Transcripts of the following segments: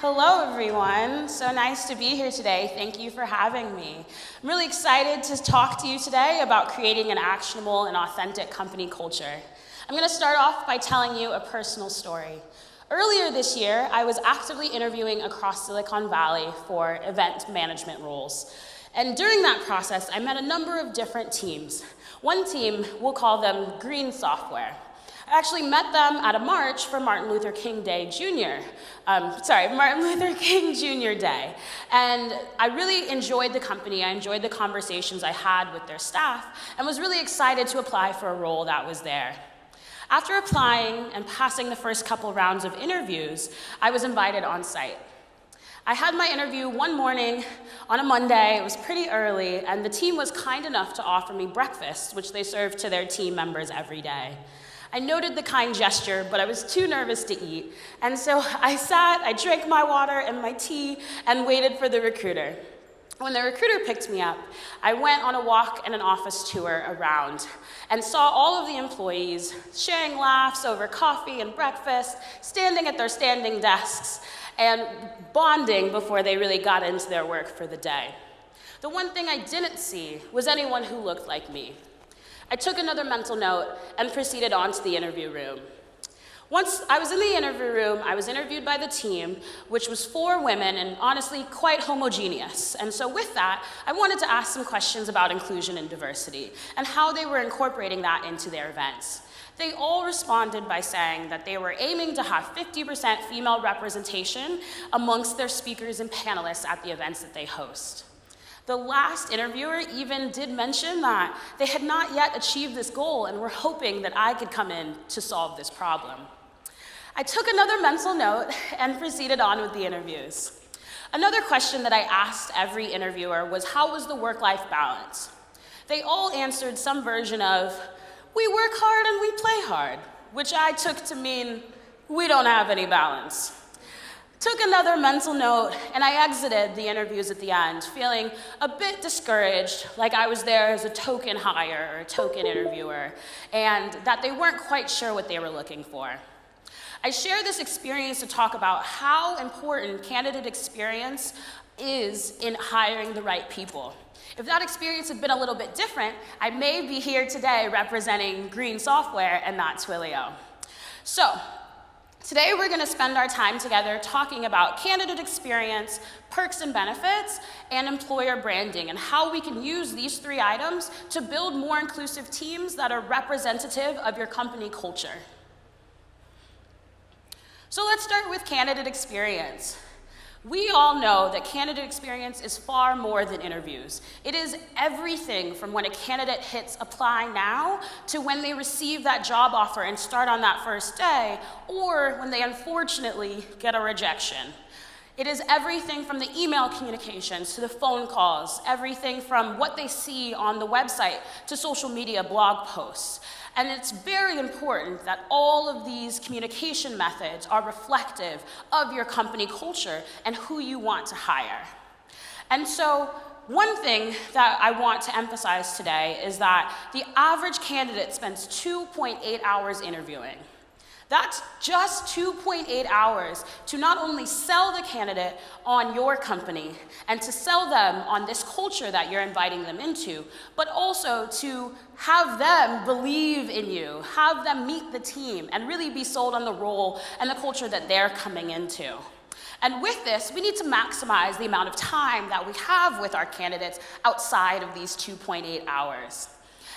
Hello, everyone. So nice to be here today. Thank you for having me. I'm really excited to talk to you today about creating an actionable and authentic company culture. I'm going to start off by telling you a personal story. Earlier this year, I was actively interviewing across Silicon Valley for event management roles. And during that process, I met a number of different teams. One team, we'll call them Green Software. I actually met them at a march for Martin Luther King Jr. Day. And I really enjoyed the company. I enjoyed the conversations I had with their staff and was really excited to apply for a role that was there. After applying and passing the first couple rounds of interviews, I was invited on site. I had my interview one morning on a Monday. It was pretty early, and the team was kind enough to offer me breakfast, which they serve to their team members every day. I noted the kind gesture, but I was too nervous to eat, and so I drank my water and my tea, and waited for the recruiter. When the recruiter picked me up, I went on a walk and an office tour around and saw all of the employees sharing laughs over coffee and breakfast, standing at their standing desks, and bonding before they really got into their work for the day. The one thing I didn't see was anyone who looked like me. I took another mental note and proceeded on to the interview room. Once I was in the interview room, I was interviewed by the team, which was 4 women and honestly quite homogeneous. And so with that, I wanted to ask some questions about inclusion and diversity and how they were incorporating that into their events. They all responded by saying that they were aiming to have 50% female representation amongst their speakers and panelists at the events that they host. The last interviewer even did mention that they had not yet achieved this goal and were hoping that I could come in to solve this problem. I took another mental note and proceeded on with the interviews. Another question that I asked every interviewer was, how was the work-life balance? They all answered some version of, we work hard and we play hard, which I took to mean, we don't have any balance. Took another mental note, and I exited the interviews at the end, feeling a bit discouraged, like I was there as a token hire or a token interviewer, and that they weren't quite sure what they were looking for. I share this experience to talk about how important candidate experience is in hiring the right people. If that experience had been a little bit different, I may be here today representing Green Software and not Twilio. So, today we're going to spend our time together talking about candidate experience, perks and benefits, and employer branding, and how we can use these 3 items to build more inclusive teams that are representative of your company culture. So let's start with candidate experience. We all know that candidate experience is far more than interviews. It is everything from when a candidate hits apply now to when they receive that job offer and start on that first day, or when they unfortunately get a rejection. It is everything from the email communications to the phone calls, everything from what they see on the website to social media blog posts. And it's very important that all of these communication methods are reflective of your company culture and who you want to hire. And so one thing that I want to emphasize today is that the average candidate spends 2.8 hours interviewing. That's just 2.8 hours to not only sell the candidate on your company and to sell them on this culture that you're inviting them into, but also to have them believe in you, have them meet the team, and really be sold on the role and the culture that they're coming into. And with this, we need to maximize the amount of time that we have with our candidates outside of these 2.8 hours.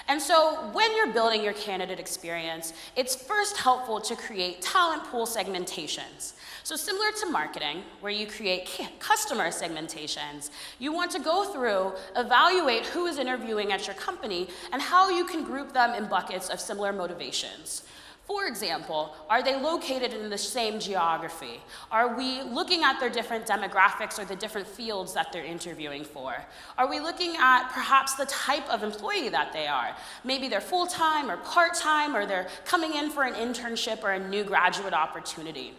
And so when you're building your candidate experience, it's first helpful to create talent pool segmentations. So similar to marketing, where you create customer segmentations, you want to go through, evaluate who is interviewing at your company, and how you can group them in buckets of similar motivations. For example, are they located in the same geography? Are we looking at their different demographics or the different fields that they're interviewing for? Are we looking at perhaps the type of employee that they are? Maybe they're full-time or part-time, or they're coming in for an internship or a new graduate opportunity.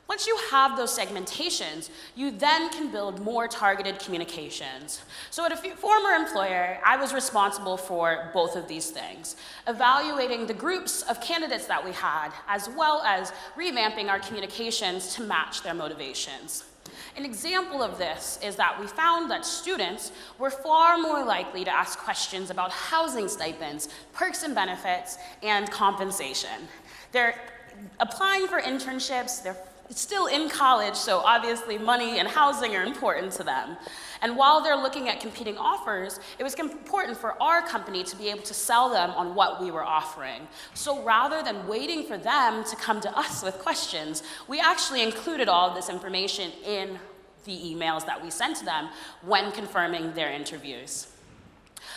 Once you have those segmentations, you then can build more targeted communications. So at a former employer, I was responsible for both of these things, evaluating the groups of candidates that we had, as well as revamping our communications to match their motivations. An example of this is that we found that students were far more likely to ask questions about housing stipends, perks and benefits, and compensation. They're applying for internships, they're still in college, so obviously money and housing are important to them. And while they're looking at competing offers, it was important for our company to be able to sell them on what we were offering. So rather than waiting for them to come to us with questions, we actually included all of this information in the emails that we sent to them when confirming their interviews.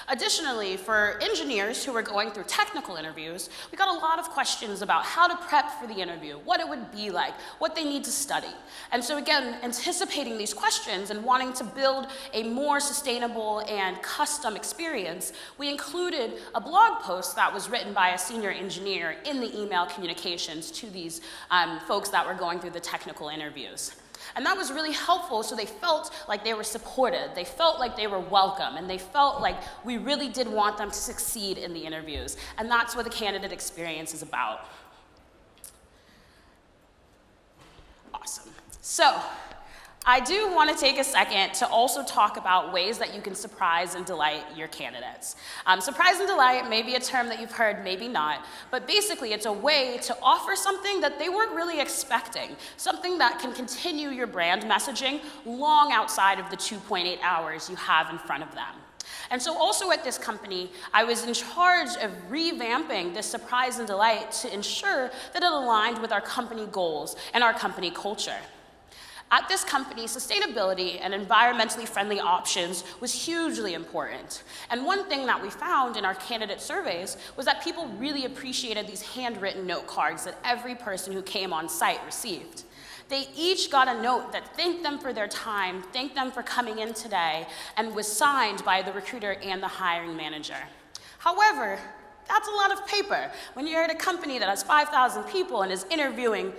Additionally, for engineers who were going through technical interviews, we got a lot of questions about how to prep for the interview, what it would be like, what they need to study. And so again, anticipating these questions and wanting to build a more sustainable and custom experience, we included a blog post that was written by a senior engineer in the email communications to these folks that were going through the technical interviews. And that was really helpful, so they felt like they were supported, they felt like they were welcome, and they felt like we really did want them to succeed in the interviews. And that's what the candidate experience is about. Awesome. So, I do want to take a second to also talk about ways that you can surprise and delight your candidates. Surprise and delight may be a term that you've heard, maybe not, but basically it's a way to offer something that they weren't really expecting, something that can continue your brand messaging long outside of the 2.8 hours you have in front of them. And so also at this company, I was in charge of revamping this surprise and delight to ensure that it aligned with our company goals and our company culture. At this company, sustainability and environmentally friendly options was hugely important. And one thing that we found in our candidate surveys was that people really appreciated these handwritten note cards that every person who came on site received. They each got a note that thanked them for their time, thanked them for coming in today, and was signed by the recruiter and the hiring manager. However, that's a lot of paper. When you're at a company that has 5,000 people and is interviewing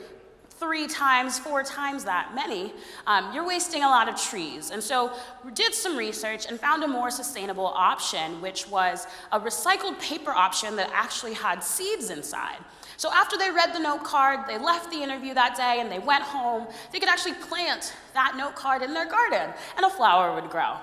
3 times, 4 times that many, you're wasting a lot of trees. And so we did some research and found a more sustainable option, which was a recycled paper option that actually had seeds inside. So after they read the note card, they left the interview that day and they went home, they could actually plant that note card in their garden and a flower would grow.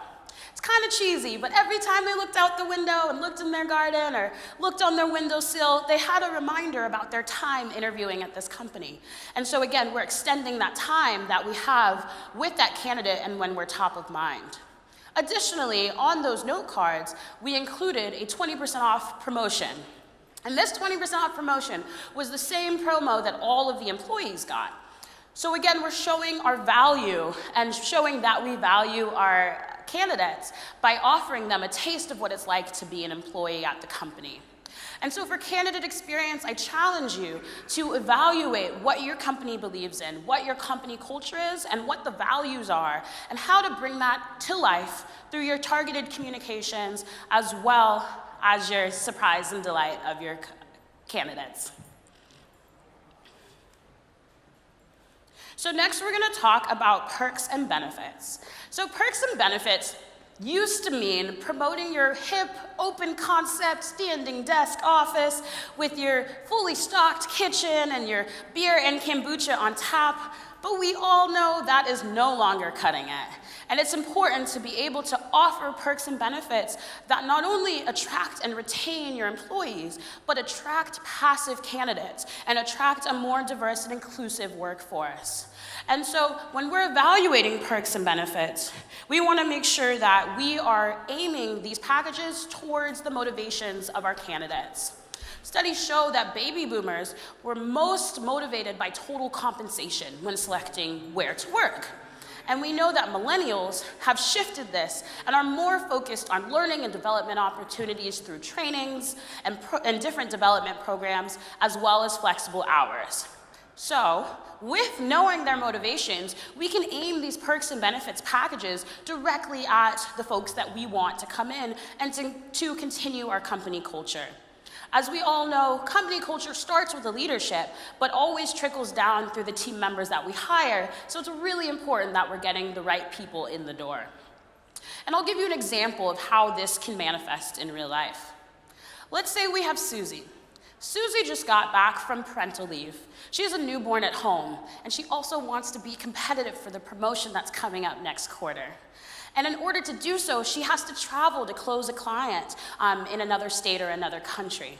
It's kind of cheesy, but every time they looked out the window and looked in their garden or looked on their windowsill, they had a reminder about their time interviewing at this company. And so again, we're extending that time that we have with that candidate and when we're top of mind. Additionally, on those note cards, we included a 20% off promotion. And this 20% off promotion was the same promo that all of the employees got. So again, we're showing our value and showing that we value our candidates by offering them a taste of what it's like to be an employee at the company. And so for candidate experience, I challenge you to evaluate what your company believes in, what your company culture is, and what the values are, and how to bring that to life through your targeted communications as well as your surprise and delight of your candidates. So next we're going to talk about perks and benefits. So perks and benefits used to mean promoting your hip, open concept, standing desk office with your fully stocked kitchen and your beer and kombucha on tap, but we all know that is no longer cutting it. And it's important to be able to offer perks and benefits that not only attract and retain your employees, but attract passive candidates and attract a more diverse and inclusive workforce. And so when we're evaluating perks and benefits, we want to make sure that we are aiming these packages towards the motivations of our candidates. Studies show that baby boomers were most motivated by total compensation when selecting where to work. And we know that millennials have shifted this and are more focused on learning and development opportunities through trainings and different development programs, as well as flexible hours. So, with knowing their motivations, we can aim these perks and benefits packages directly at the folks that we want to come in and to continue our company culture. As we all know, company culture starts with the leadership, but always trickles down through the team members that we hire, so it's really important that we're getting the right people in the door. And I'll give you an example of how this can manifest in real life. Let's say we have Susie. Susie just got back from parental leave. She has a newborn at home, and she also wants to be competitive for the promotion that's coming up next quarter. And in order to do so, she has to travel to close a client in another state or another country.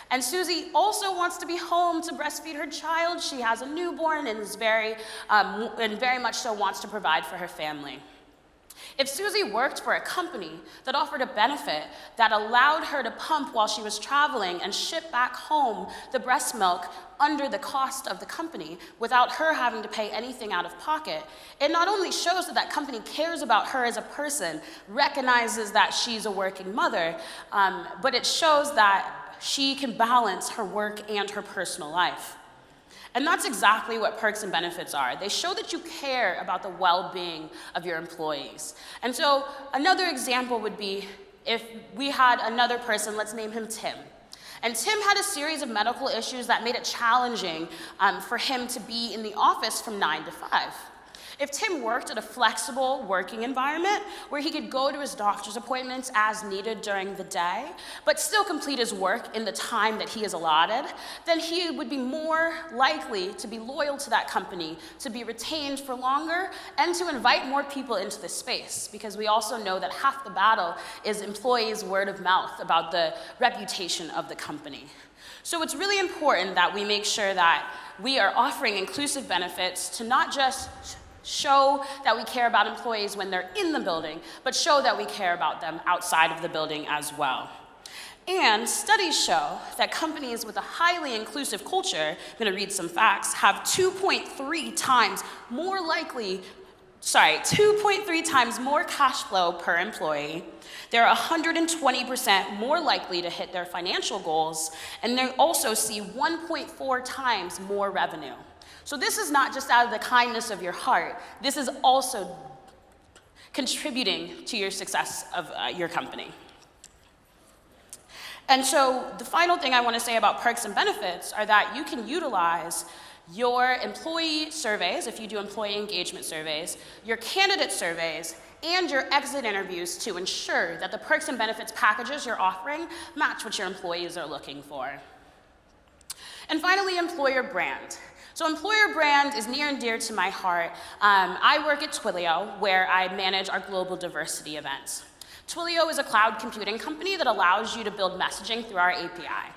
And Susie also wants to be home to breastfeed her child. She has a newborn and is very much so wants to provide for her family. If Susie worked for a company that offered a benefit that allowed her to pump while she was traveling and ship back home the breast milk under the cost of the company without her having to pay anything out of pocket, it not only shows that that company cares about her as a person, recognizes that she's a working mother, but it shows that she can balance her work and her personal life. And that's exactly what perks and benefits are. They show that you care about the well-being of your employees. And so another example would be if we had another person, let's name him Tim. And Tim had a series of medical issues that made it challenging for him to be in the office from 9 to 5. If Tim worked at a flexible working environment where he could go to his doctor's appointments as needed during the day, but still complete his work in the time that he is allotted, then he would be more likely to be loyal to that company, to be retained for longer, and to invite more people into the space, because we also know that half the battle is employees' word of mouth about the reputation of the company. So it's really important that we make sure that we are offering inclusive benefits to not just show that we care about employees when they're in the building, but show that we care about them outside of the building as well. And studies show that companies with a highly inclusive culture, I'm going to read some facts, have 2.3 times more cash flow per employee. They're 120% more likely to hit their financial goals, and they also see 1.4 times more revenue. So this is not just out of the kindness of your heart. This is also contributing to your success of your company. And so the final thing I want to say about perks and benefits are that you can utilize your employee surveys, if you do employee engagement surveys, your candidate surveys, and your exit interviews to ensure that the perks and benefits packages you're offering match what your employees are looking for. And finally, employer brand. So employer brand is near and dear to my heart. I work at Twilio, where I manage our global diversity events. Twilio is a cloud computing company that allows you to build messaging through our API.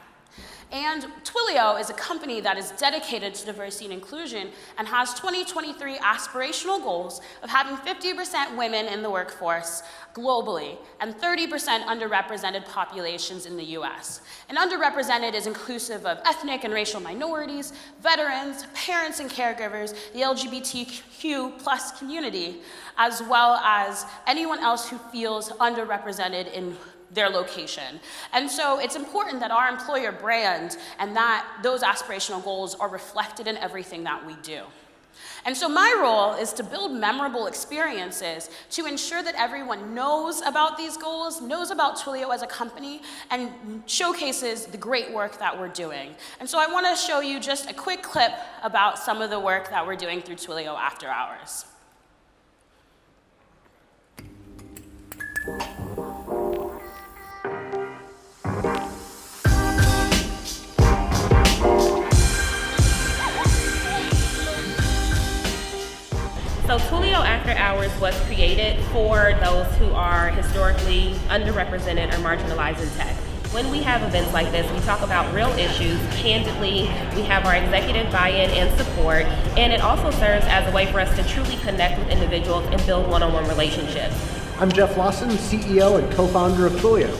And Twilio is a company that is dedicated to diversity and inclusion and has 2023 aspirational goals of having 50% women in the workforce globally and 30% underrepresented populations in the US. And underrepresented is inclusive of ethnic and racial minorities, veterans, parents and caregivers, the LGBTQ+ community, as well as anyone else who feels underrepresented in their location. And so it's important that our employer brand and that those aspirational goals are reflected in everything that we do. And so my role is to build memorable experiences to ensure that everyone knows about these goals, knows about Twilio as a company, and showcases the great work that we're doing. And so I want to show you just a quick clip about some of the work that we're doing through Twilio After Hours. So Twilio After Hours was created for those who are historically underrepresented or marginalized in tech. When we have events like this, we talk about real issues candidly. We have our executive buy-in and support, and it also serves as a way for us to truly connect with individuals and build one-on-one relationships. I'm Jeff Lawson, CEO and co-founder of Twilio.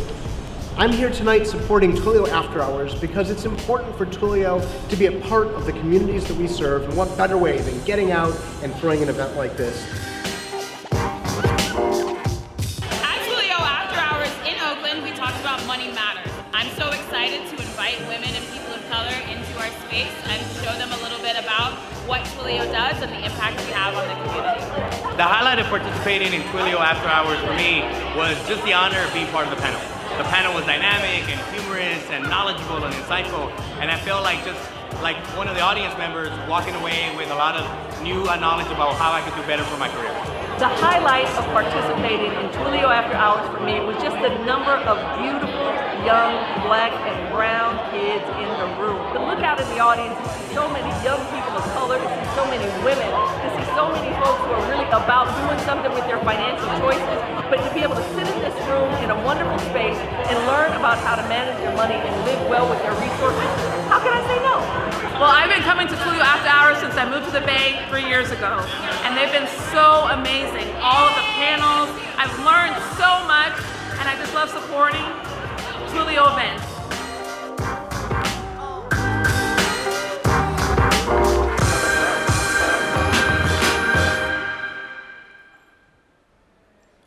I'm here tonight supporting Twilio After Hours because it's important for Twilio to be a part of the communities that we serve, and what better way than getting out and throwing an event like this. At Twilio After Hours in Oakland, we talked about money matters. I'm so excited to invite women and people of color into our space and show them a little bit about what Twilio does and the impact we have on the community. The highlight of participating in Twilio After Hours for me was just the honor of being part of the panel. The panel was dynamic and humorous and knowledgeable and insightful, and I felt like just like one of the audience members walking away with a lot of new knowledge about how I could do better for my career. The highlight of participating in Twilio After Hours for me was just the number of beautiful young black and brown kids in the room. To look out in the audience and see so many young people of color, to see so many women, to see so many folks who are really about doing something with their financial choices, but to be able to sit in this room in a wonderful space and learn about how to manage their money and live well with their resources, how can I say no? Well, I've been coming to Twilio After Hours since I moved to the Bay 3 years ago, and they've been so amazing. All of the panels, I've learned so much, and I just love supporting Twilio events.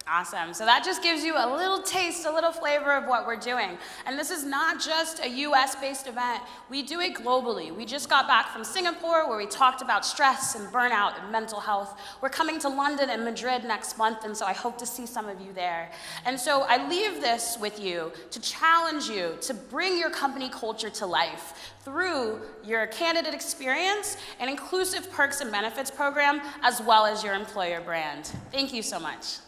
Awesome. So that just gives you a little taste, a little flavor of what we're doing. And this is not just a US-based event. We do it globally. We just got back from Singapore where we talked about stress and burnout and mental health. We're coming to London and Madrid next month, and so I hope to see some of you there. And so I leave this with you to challenge you to bring your company culture to life through your candidate experience and inclusive perks and benefits program, as well as your employer brand. Thank you so much.